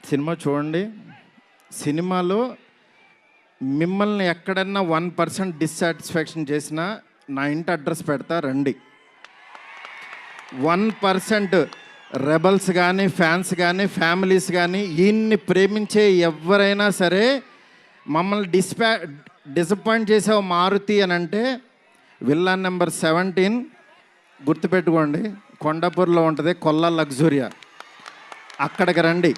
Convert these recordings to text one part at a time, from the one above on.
Cinema చూడండి. సినిమాలో మిమ్మల్ని ఎక్కడన్నా 1% డిస్సాటిస్ఫాక్షన్ చేసినా నా ఇంటి అడ్రస్ పెడతా, రండి. 1% రెబల్స్ కానీ, ఫ్యాన్స్ కానీ, ఫ్యామిలీస్ కానీ, ఈయన్ని ప్రేమించే ఎవరైనా సరే మమ్మల్ని డిసప్పాయింట్ చేసావు మారుతి అని అంటే విల్లా నెంబర్ 17 గుర్తుపెట్టుకోండి, కొండాపూర్లో ఉంటుంది, కొల్లా లగ్జూరియా, అక్కడికి రండి.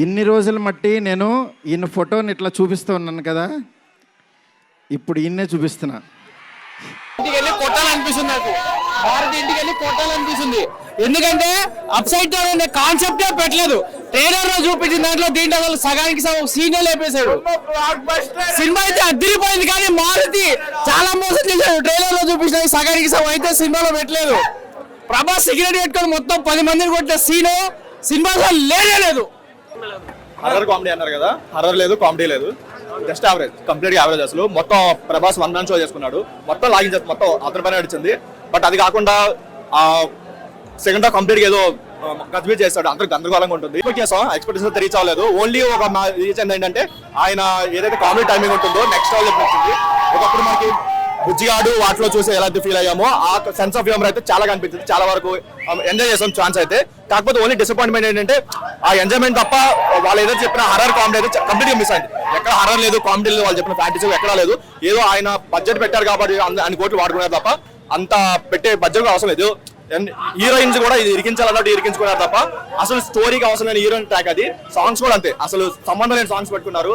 ఇన్ని రోజులు మట్టి నేను ఈయన ఫోటోని ఇట్లా చూపిస్తూ ఉన్నాను కదా, ఇప్పుడు ఈయన్నే చూపిస్తున్నా. ఇంటికి వెళ్ళి కొట్టాలనిపిస్తుంది నాకు, భారతి ఇంటికి వెళ్ళి కొట్టాలనిపిస్తుంది. ఎందుకంటే అప్ సైడ్ డౌన్ అనే కాన్సెప్టే పెట్టలేదు. ట్రైలర్ లో చూపించిన దాంట్లో దీంట్లో వాళ్ళు సగానికి సగం సీనే లేపేశాడు. సినిమా అయితే అదిరిపోయింది, కానీ మారుతి చాలా మోసం చేశాడు. ట్రైలర్ లో చూపించిన సగానికి సగం అయితే సినిమాలో పెట్టలేదు. ప్రభాస్ సిగరెట్ పెట్టుకొని మొత్తం 10 మందిని కొట్టిన సీను సినిమాలో లేనే లేదు. హర్రర్ కామెడీ అన్నారు కదా, హర్రర్ లేదు, కామెడీ లేదు, జస్ట్ యావరేజ్, కంప్లీట్ గా యావరేజ్. అసలు మొత్తం ప్రభాస్ 1 man షో చేసుకున్నాడు, మొత్తం లాగించేది, మొత్తం అతని పైన నడిచింది. బట్ అది కాకుండా సెకండ్ హాఫ్ కంప్లీట్ గా ఏదో గజ్బీ చేస్తాడు, అందరూ గందరగోళంగా ఉంటుంది. ఎక్స్పెక్టేషన్ రీచ్ అవ్వలేదు. ఓన్లీ ఒక రీచ్ ఏంటంటే ఆయన ఏదైతే కామెడీ టైమింగ్ ఉంటుందో నెక్స్ట్ లెవెల్ చెప్పించింది. ఒకప్పుడు మనకి బుజ్జిగాడు వాటిలో చూసి ఎలాంటి ఫీల్ అయ్యామో ఆ సెన్స్ ఆఫ్ హ్యూమర్ అయితే చాలా కనిపించింది. చాలా వరకు ఎంజాయ్ చేసాం ఛాన్స్ అయితే. కాకపోతే ఓన్లీ డిసప్పాయింట్మెంట్ ఏంటంటే ఆ ఎంజాయ్మెంట్ తప్ప వాళ్ళు ఏదో చెప్పిన హర్రర్ కామెడీ అయితే కంప్లీట్ గా మిస్ అయింది. ఎక్కడ హర్రర్ లేదు, కామెడీ లేదు, వాళ్ళు చెప్పిన ఫ్యాంటసీ ఎక్కడా లేదు. ఏదో ఆయన బడ్జెట్ పెట్టారు కాబట్టి అన్ని కోట్లు వాడుకున్నారు తప్ప అంత పెట్టే బడ్జెట్ అవసరం లేదు. హీరోయిన్స్ కూడా ఇది ఇరికించాలన్నట్టు ఇరికించుకున్నారు తప్ప అసలు స్టోరీకి అవసరం లేని హీరోయిన్ ట్రాక్ అది. సాంగ్స్ కూడా అంతే, అసలు సంబంధం లేని సాంగ్స్ పెట్టుకున్నారు.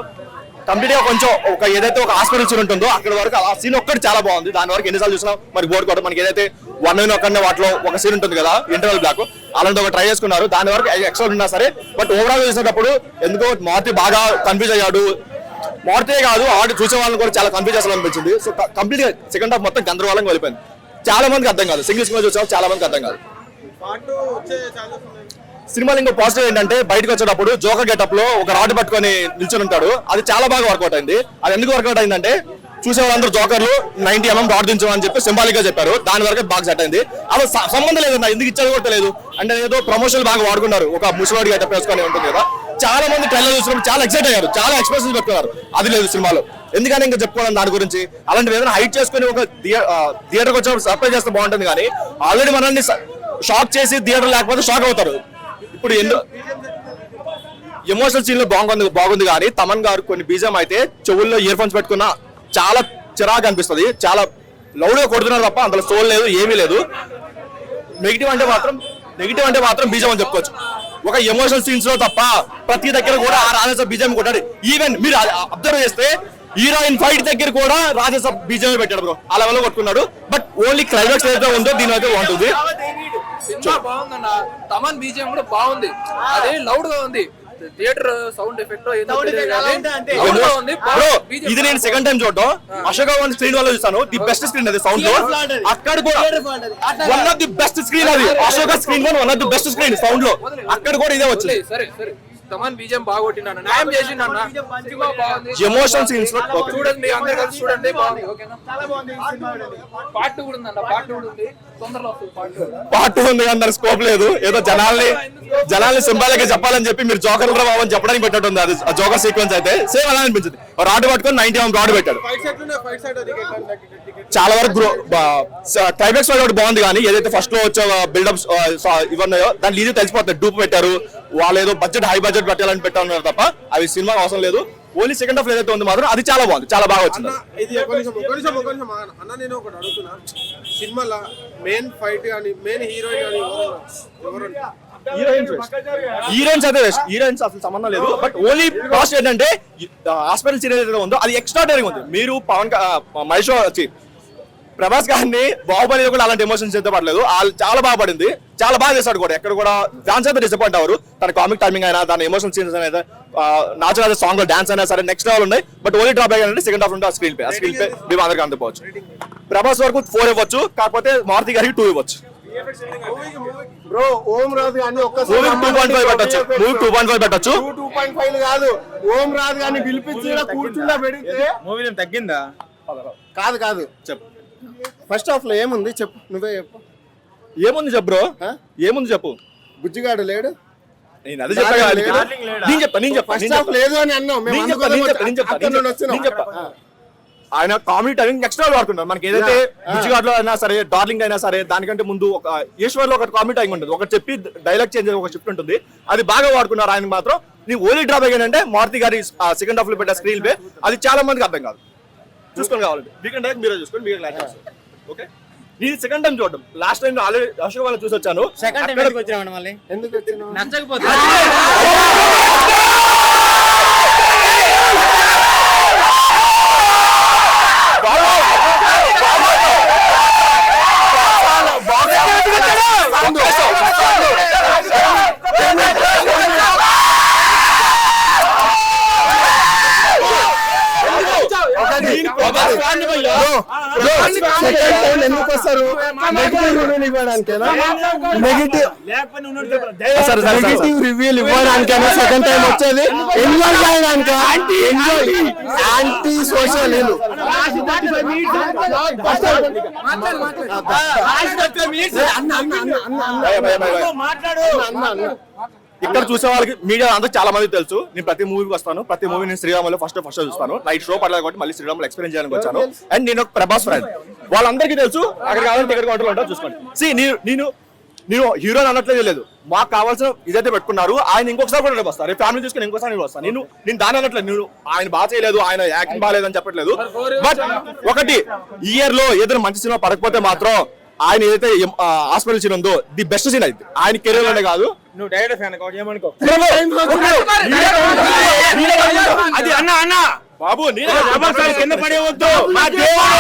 కంప్లీట్ గా కొంచెం ఒక ఏదైతే ఒక హాస్పిటల్ సీన్ ఉంటుందో అక్కడ వరకు ఆ సీన్ ఒక్కటి చాలా బాగుంది. దాని వరకు ఎన్నిసార్లు చూసినా మరి బోర్డు కూడా మనకి ఏదైతే 1 ఒక్కనే వాటిలో ఒక సీన్ ఉంటుంది కదా ఇంటర్వల్ బ్లాక్, అలాంటి ఒక ట్రై చేసుకున్నారు. దాని వరకు ఎక్స్ట్రా ఉన్నా సరే, బట్ ఓవరాల్ చేసేటప్పుడు ఎందుకో మారుతి బాగా కన్ఫ్యూజ్ అయ్యాడు. మారుతే కాదు, ఆడి చూసే వాళ్ళని కూడా చాలా కన్ఫ్యూజ్ చేయాలనిపించింది. సో కంప్లీట్ గా సెకండ్ హాఫ్ మొత్తం గందరగోళంగా వెళ్ళిపోయింది. చాలా మందికి అర్థం కాదు, సింగిల్ సినిమా చూసే చాలా మందికి అర్థం కాదు. సినిమాలో ఇంకో పాజిటివ్ ఏంటంటే బయటకు వచ్చేటప్పుడు జోకర్ గెటప్ లో ఒక రాడ్ పట్టుకొని నిల్చొని ఉంటాడు, అది చాలా బాగా వర్కౌట్ అయింది. అది ఎందుకు వర్కౌట్ అయిందంటే చూసే వాళ్ళందరూ జోకర్లు 90 mm రాడ్ దించమని చెప్పి సింబాలిక్ గా చెప్పారు. దాని వరకు బాగా సెట్ అయింది. అది సంబంధం లేదన్నా, ఎందుకు ఇచ్చేది కూడా తెలియదు. అంటే ఏదో ప్రమోషన్ బాగా వాడుకున్నారు, ఒక ముసలివాడి గెటప్ వేసుకొని ఉంటుంది కదా. చాలా మంది ట్రైలర్ చూసినప్పుడు చాలా ఎక్సైట్ అయ్యారు, చాలా ఎక్స్ప్రెషన్స్ పెట్టుకున్నారు. అది లేదు సినిమాలో. ఎందుకని ఇంకా చెప్పుకోవడం దాని గురించి. అలాంటివి ఏదైనా హైట్ చేసుకుని ఒక థియేటర్కి వచ్చినప్పుడు సర్ప్రైజ్ చేస్తే బాగుంటుంది, కానీ ఆల్రెడీ మనల్ని షాక్ చేసి థియేటర్ లేకపోతే షాక్ అవుతారు. ఇప్పుడు ఎమోషనల్ సీన్ లో బాగుంది కానీ తమన్ గారు కొన్ని బీజం అయితే చెవుల్లో ఇయర్ ఫోన్స్ పెట్టుకున్న చాలా చిరాగా అనిపిస్తుంది. చాలా లౌడ్ గా కొడుతున్నారు తప్ప అందులో సోల్ లేదు, ఏమీ లేదు. నెగిటివ్ అంటే మాత్రం బీజం అని చెప్పుకోవచ్చు. ఒక ఎమోషనల్ సీన్స్ లో తప్ప ప్రతి దగ్గర కూడా ఆ రాజేశ్వర బీజం కొట్టాడు. ఈవెన్ మీరు అబ్జర్వ్ చేస్తే హీరోయిన్ ఫైట్ దగ్గర కూడా రాజేశ్వర బీజం పెట్టాడు బ్రో, ఆ లెవెల్ లో కొట్టుకున్నాడు. బట్ ఓన్లీ క్లైమాక్స్ ఏదైతే ఉందో దీని అయితే బాగుంటుంది. సినిమా బాగుందన్న, తమన్ బీజిఎం కూడా బాగుంది, అదే లౌడ్ గా ఉంది. థియేటర్ సౌండ్ ఎఫెక్ట్ ఇది నేను సెకండ్ టైం చూడటం. అశోక్ స్క్రీన్ వల్ల చూస్తాను, ది బెస్ట్ స్క్రీన్ అది సౌండ్ లో. అక్కడ కూడా one of the best screen అది Ashok screen one of the best screen sound లో. అక్కడ కూడా ఇదే వచ్చింది. సరే సరే, తమన్ బీజిఎం బాగా కొట్టినాను, న్యాయం చేసిండు. ఎమోషన్ సీన్స్ లో చూడండి, అందరు కలిసి చూడండి, బాగుంది. ఓకేనా, పార్ట్ 2 కూడా ఉందన్న, పార్ట్ 2 ఉంది, తొందరలో వస్తుంది పార్ట్ 2 ఉంది. అందరు స్కోప్ లేదు, ఏదో జనాల్ని సింబాలిక్ గా చెప్పాలని చెప్పి మీరు జోకర్ బాబు అని చెప్పడానికి పెట్టట్టుంది. అది జోకర్ సీక్వెన్స్ అయితే సేమ్ అలా అనిపించింది. రాడ్ పట్టుకొని 90 mm రాడ్ పెట్టాడు. చాలా వరకు క్లైమాక్స్ ఒకటి బాగుంది, కానీ ఏదైతే ఫస్ట్ లో వచ్చే బిల్డప్స్ ఇవన్నాయో దాంట్లో ఈజీ తెలిసిపోతుంది. డూప్ పెట్టారు, వాళ్ళు ఏదో బడ్జెట్ హై బడ్జెట్ పెట్టాలని పెట్టారు తప్ప అవి సినిమా అవసరం లేదు. ఓన్లీ సెకండ్ హాఫ్ ఏదైతే ఉంది మాత్రం అది చాలా బాగుంది, చాలా బాగా వచ్చింది. అన్న నేను ఒకటి అడుగుతున్నా, సినిమాలో మెయిన్ ఫైట్ కానీ మెయిన్ హీరోయిన్ హీరోయిన్స్ అయితే హీరోయిన్స్ అసలు సంబంధం లేదు. బట్ ఓన్లీ కాస్ట్ ఏంటంటే హాస్పిటల్ సీన్ ఏదైతే ఉందో అది ఎక్స్ట్రాడనరీ ఉంది. మీరు మహేష్ వచ్చి ప్రభాస్ గారిని బాహుబలి కూడా అలాంటి ఎమోషన్స్ అయితే పడలేదు, చాలా బాగా పడింది, చాలా బాగా చేశాడు కూడా. ఎక్కడ కూడా డాన్స్ అయితే డిసప్పాయింట్ అవ్వరు. తన కామిక్ టైమింగ్ అయినా, తన ఎమోషనల్ సీన్స్ అయినా, నాచురల్ సాంగ్ లో డాన్స్ అయినా సరే నెక్స్ట్ లెవెల్ ఉన్నాయి. బట్ ఓన్లీ డ్రాప్ అంటే సెకండ్ హాఫ్ ఉంటే ఆ స్క్రీన్ పే మేము అందరికీ అందుకోవచ్చు. ప్రభాస్ వరకు 4 ఇవ్వచ్చు, కాకపోతే మారుతి గారికి 2 ఇవ్వచ్చు. బ్రో ఓం రాజు కానీ 2.5 పెట్టచ్చు, 2.5 పెట్టచ్చు. 2.5 కాదు, ఓం రాజు కానీ పిలిపించి కూర్చుండా పెడితే మూవీ తగ్గిందా? కాదు చెప్పు. ఫస్ట్ హాఫ్ లో ఏముంది చెప్పు, నువ్వే చెప్పు. ఏముంది చెప్పు బ్రో, ఏముంది చెప్పు. బుజ్జిగాడు లేడు, నేను అదే చెప్పా కదా, నేను చెప్తా లేదు అని అన్నాం మేము ఆయన కామెడీ టైమింగ్ నెక్స్ట్ లెవెల్ వాడుతున్నారు. మనకి ఏదైతే బుచ్చిగాడ్లో అయినా సరే, డార్లింగ్ అయినా సరే, దానికంటే ముందు ఒక ఈశ్వర్లో ఒక కామెడీ టైమింగ్ ఉంటుంది, ఒకటి చెప్పి డైలాగ్ చేంజ్ ఒక షిఫ్ట్ ఉంటుంది, అది బాగా వాడుకున్నారు. ఆయన మాత్రం నీ ఓన్లీ డ్రాబ్యాక్ ఏంటంటే మారుతి గారి సెకండ్ హాఫ్ లో పెట్టే స్క్రీన్ పే అది చాలా మందికి అర్థం కాదు. చూసుకొని కావాలంటే వీకెండ్ డైరెక్ట్ మీరే చూసుకోండి, మీకు క్లారిటీ వస్తుంది. ఓకే, నేను సెకండ్ టైం చూడడం, లాస్ట్ టైం ఆల్రెడీ అశోక్ వాళ్ళని చూసి వచ్చాను. సెకండ్ టైం ఎందుకు వచ్చినామండి మళ్ళీ? ఎందుకు వచ్చినావు? నచ్చకపోతే ఎందుకు వస్తారు? నెగిటివ్ రివ్యూలు ఇవ్వడానికైనా సెకండ్ టైం వచ్చేది ఎంజాయ్ చేయడానికి, యాంటీ సోషల్. ఇక్కడ చూసే వాళ్ళకి మీడియా అంతా చాలా మంది తెలుసు. నేను ప్రతి మూవీకి వస్తాను, ప్రతి మూవీ నేను శ్రీరాములో ఫస్ట్ చూస్తాను. నైట్ షో పడలేదు కాబట్టి మళ్ళీ శ్రీరాములు ఎక్స్పీరియన్స్ చేయడానికి వచ్చాను. అండ్ నేను ఒక ప్రభాస్ ఫ్రెండ్, వాళ్ళందరికీ తెలుసు. అక్కడ కావాలంటే టికెట్ కౌంటర్లో ఉంటా, చూసుకోండి. నేను హీరోని అనట్లేదు, లేదు, మాకు కావాల్సిన ఇదైతే పెట్టుకున్నారు. ఆయన ఇంకొకసారి కూడా వస్తారు, ఫ్యామిలీ చూసుకుని ఇంకోసారి నేను వస్తాను. నేను దాని అనట్లేదు, నేను ఆయన బాగా చేయలేదు, ఆయన యాక్టింగ్ బాగాలేదు అని చెప్పట్లేదు. బట్ ఒకటి, ఈ ఇయర్ లో ఏదైనా మంచి సినిమా పడకపోతే మాత్రం ఆయన ఏదైతే హాస్పిటల్ సీన్ ఉందో ది బెస్ట్ సీన్ అయింది ఆయన కెరీర్ లోనే కాదు. నువ్వు డైరెక్ట్ ఫ్యాన్ ఏమనుకో అది అన్న బాబు కింద పడేవద్దు. మా దేవుడు